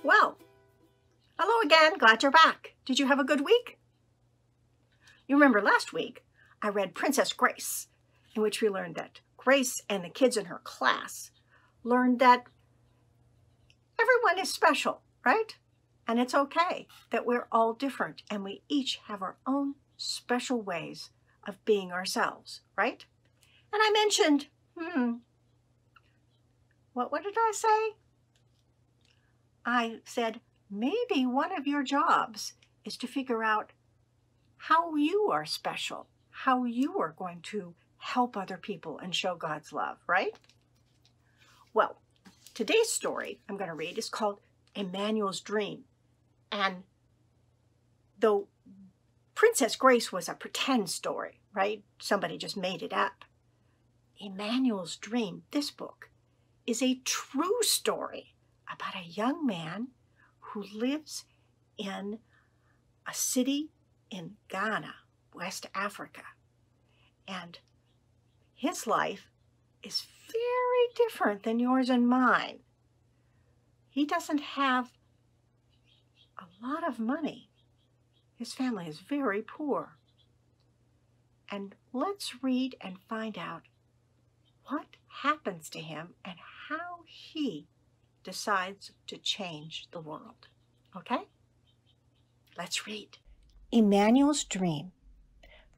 Well, hello again. Glad you're back. Did you have a good week? You remember last week I read Princess Grace, in which we learned that Grace and the kids in her class learned that everyone is special, right? And it's okay that we're all different and we each have our own special ways of being ourselves, right? And I mentioned, what did I say? I said, maybe one of your jobs is to figure out how you are special, how you are going to help other people and show God's love, right? Well, today's story I'm going to read is called Emmanuel's Dream. And though Princess Grace was a pretend story, right? Somebody just made it up. Emmanuel's Dream, this book, is a true story about a young man who lives in a city in Ghana, West Africa. And his life is very different than yours and mine. He doesn't have a lot of money. His family is very poor. And let's read and find out what happens to him and how he decides to change the world. Okay? Let's read. Emmanuel's Dream,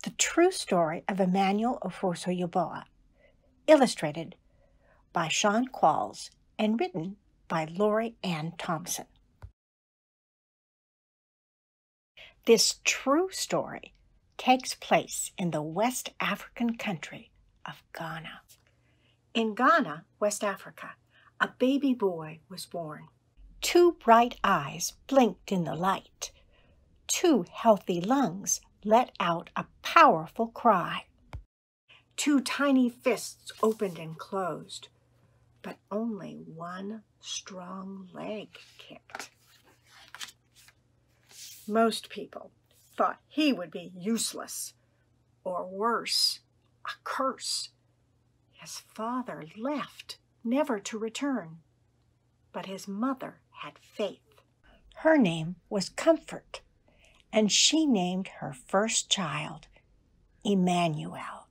the true story of Emmanuel Ofosu-Yaboah, illustrated by Sean Qualls and written by Lori Ann Thompson. This true story takes place in the West African country of Ghana. In Ghana, West Africa, a baby boy was born. 2 bright eyes blinked in the light. 2 healthy lungs let out a powerful cry. 2 tiny fists opened and closed, but only 1 strong leg kicked. Most people thought he would be useless, or worse, a curse. His father left, never to return, but his mother had faith. Her name was Comfort, and she named her first child Emmanuel,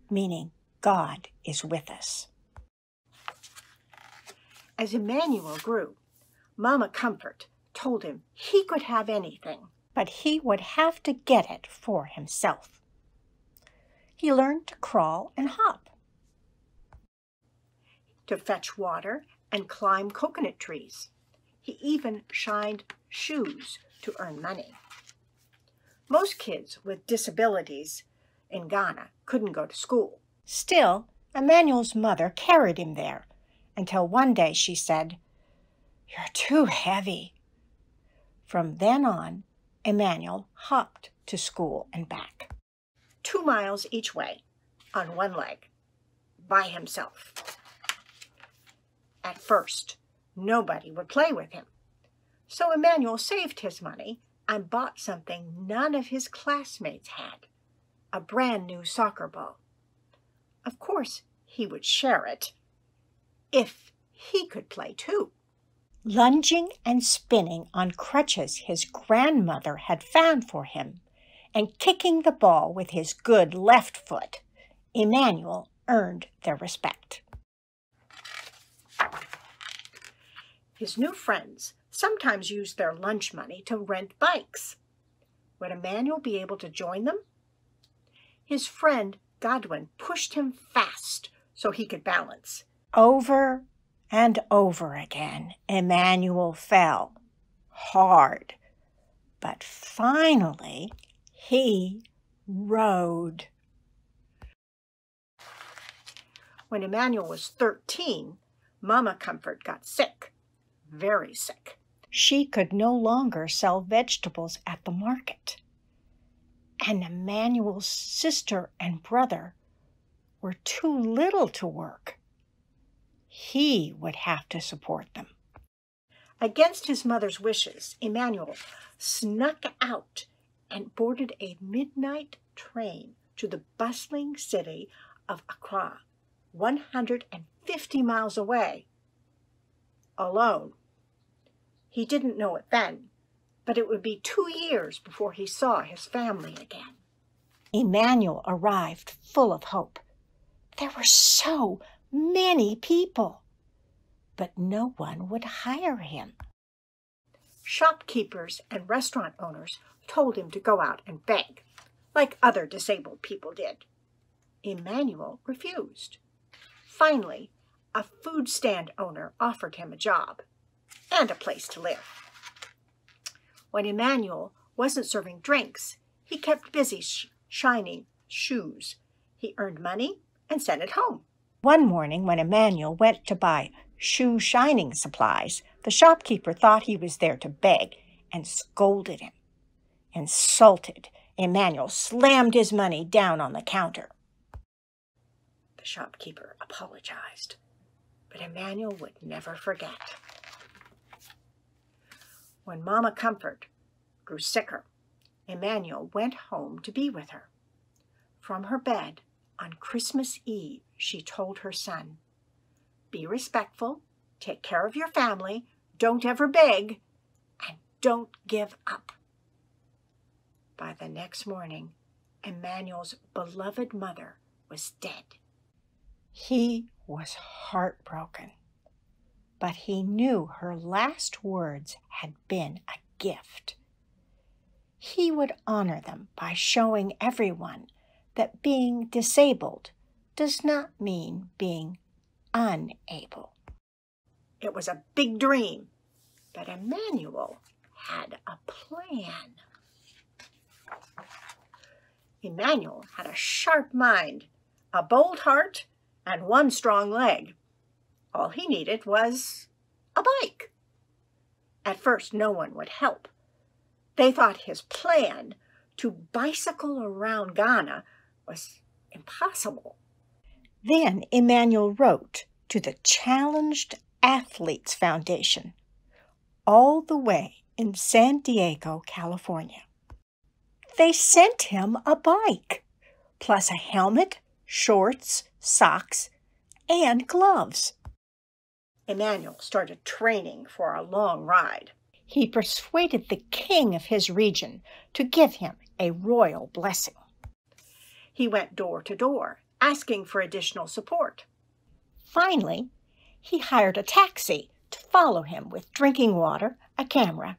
meaning God is with us. As Emmanuel grew, Mama Comfort told him he could have anything, but he would have to get it for himself. He learned to crawl and hop, to fetch water and climb coconut trees. He even shined shoes to earn money. Most kids with disabilities in Ghana couldn't go to school. Still, Emmanuel's mother carried him there until one day she said, "You're too heavy." From then on, Emmanuel hopped to school and back, 2 miles each way on 1 leg, by himself. At first, nobody would play with him, so Emmanuel saved his money and bought something none of his classmates had, a brand new soccer ball. Of course, he would share it, if he could play too. Lunging and spinning on crutches his grandmother had found for him, and kicking the ball with his good left foot, Emmanuel earned their respect. His new friends sometimes used their lunch money to rent bikes. Would Emmanuel be able to join them? His friend Godwin pushed him fast so he could balance. Over and over again, Emmanuel fell hard, but finally he rode. When Emmanuel was 13, Mama Comfort got sick, very sick. She could no longer sell vegetables at the market, and Emmanuel's sister and brother were too little to work. He would have to support them. Against his mother's wishes, Emmanuel snuck out and boarded a midnight train to the bustling city of Accra, 150 miles away, alone. He didn't know it then, but it would be 2 years before he saw his family again. Emmanuel arrived full of hope. There were so many people, but no one would hire him. Shopkeepers and restaurant owners told him to go out and beg, like other disabled people did. Emmanuel refused. Finally, a food stand owner offered him a job and a place to live. When Emmanuel wasn't serving drinks, he kept busy shining shoes. He earned money and sent it home. One morning, when Emmanuel went to buy shoe shining supplies, the shopkeeper thought he was there to beg and scolded him. Insulted, Emmanuel slammed his money down on the counter. The shopkeeper apologized, but Emmanuel would never forget. When Mama Comfort grew sicker, Emmanuel went home to be with her. From her bed on Christmas Eve, she told her son, "Be respectful, take care of your family, don't ever beg, and don't give up." By the next morning, Emmanuel's beloved mother was dead. He was heartbroken, but he knew her last words had been a gift. He would honor them by showing everyone that being disabled does not mean being unable. It was a big dream, but Emmanuel had a plan. Emmanuel had a sharp mind, a bold heart, and one strong leg. All he needed was a bike. At first, no one would help. They thought his plan to bicycle around Ghana was impossible. Then Emmanuel wrote to the Challenged Athletes Foundation, all the way in San Diego, California. They sent him a bike, plus a helmet, shorts, socks, and gloves. Emmanuel started training for a long ride. He persuaded the king of his region to give him a royal blessing. He went door to door, asking for additional support. Finally, he hired a taxi to follow him with drinking water, a camera,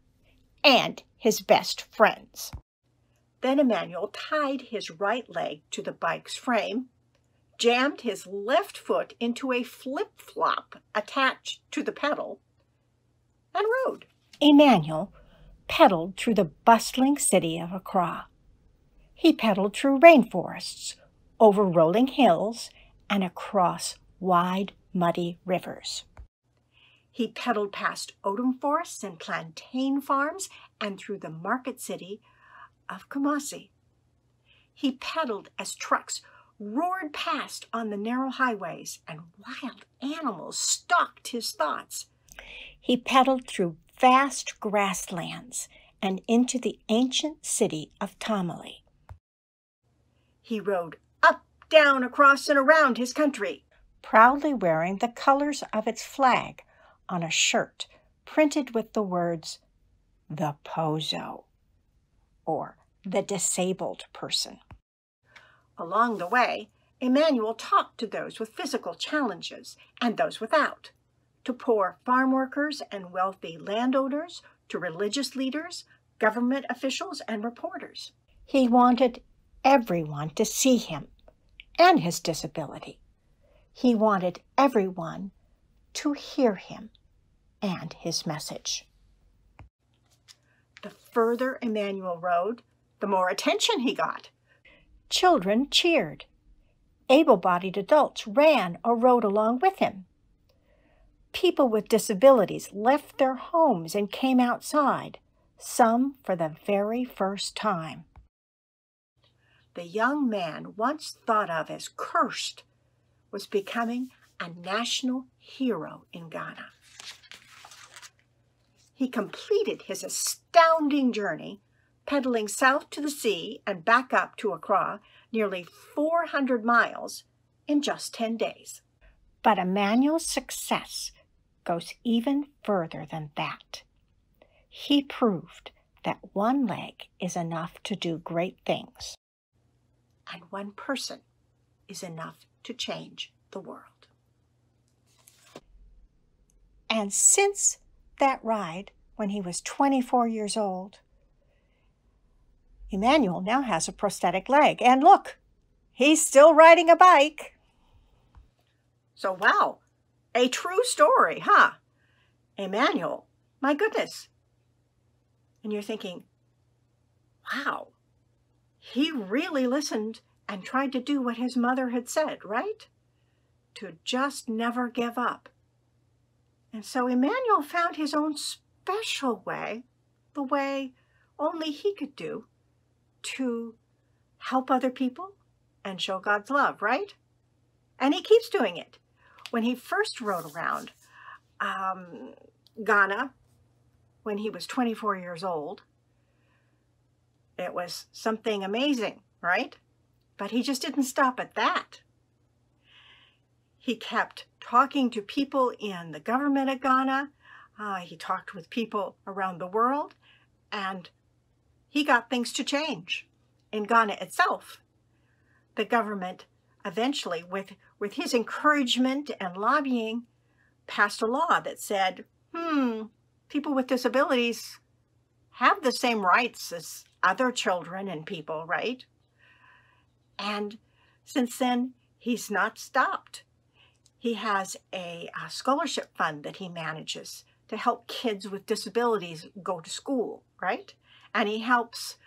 and his best friends. Then Emmanuel tied his right leg to the bike's frame, jammed his left foot into a flip-flop attached to the pedal, and rode. Emmanuel pedaled through the bustling city of Accra. He pedaled through rainforests, over rolling hills, and across wide, muddy rivers. He pedaled past opium forests and plantain farms and through the market city of Kumasi. He pedaled as trucks roared past on the narrow highways and wild animals stalked his thoughts. He pedaled through vast grasslands and into the ancient city of Tamale. He rode up, down, across, and around his country, proudly wearing the colors of its flag on a shirt printed with the words, "The Pozo," or the disabled person. Along the way, Emmanuel talked to those with physical challenges and those without, to poor farm workers and wealthy landowners, to religious leaders, government officials, and reporters. He wanted everyone to see him and his disability. He wanted everyone to hear him and his message. The further Emmanuel rode, the more attention he got. Children cheered. Able-bodied adults ran or rode along with him. People with disabilities left their homes and came outside, some for the very first time. The young man, once thought of as cursed, was becoming a national hero in Ghana. He completed his astounding journey, pedaling south to the sea and back up to Accra, nearly 400 miles, in just 10 days. But Emmanuel's success goes even further than that. he proved that one leg is enough to do great things, and one person is enough to change the world. And since that ride, when he was 24 years old, Emmanuel now has a prosthetic leg. And look, he's still riding a bike. So wow, a true story, huh? Emmanuel, my goodness. And you're thinking, wow, he really listened and tried to do what his mother had said, right? To just never give up. And so Emmanuel found his own special way, the way only he could do, to help other people and show God's love, right? And he keeps doing it. When he first rode around Ghana, when he was 24 years old, it was something amazing, right? But he just didn't stop at that. He kept talking to people in the government of Ghana. He talked with people around the world, and he got things to change in Ghana itself. The government eventually, with his encouragement and lobbying, passed a law that said, people with disabilities have the same rights as other children and people, right? And since then, he's not stopped. He has a scholarship fund that he manages to help kids with disabilities go to school, right? And he helps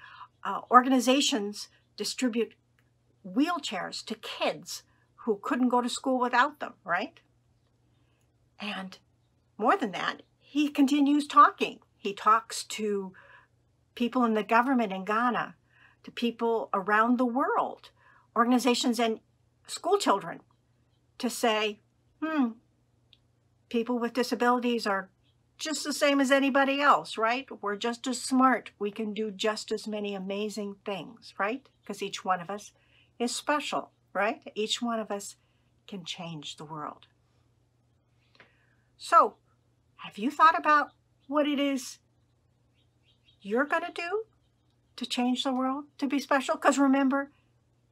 organizations distribute wheelchairs to kids who couldn't go to school without them, right? And more than that, he continues talking. He talks to people in the government in Ghana, to people around the world, organizations and school children, to say, people with disabilities are just the same as anybody else, right? We're just as smart. We can do just as many amazing things, right? Because each one of us is special, right? Each one of us can change the world. So, have you thought about what it is you're going to do to change the world, to be special? Because remember,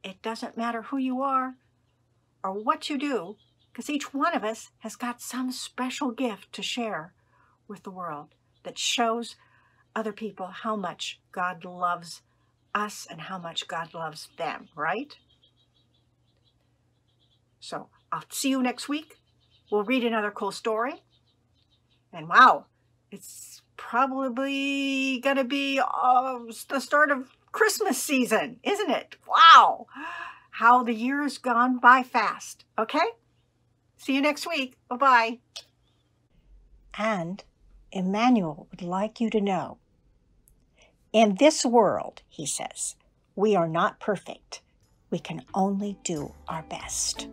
it doesn't matter who you are or what you do, because each one of us has got some special gift to share with the world that shows other people how much God loves us and how much God loves them, right? So I'll see you next week. We'll read another cool story. And wow, it's probably going to be the start of Christmas season, isn't it? Wow, how the year's gone by fast. Okay? See you next week. Bye-bye. And Emmanuel would like you to know, in this world, he says, we are not perfect. We can only do our best.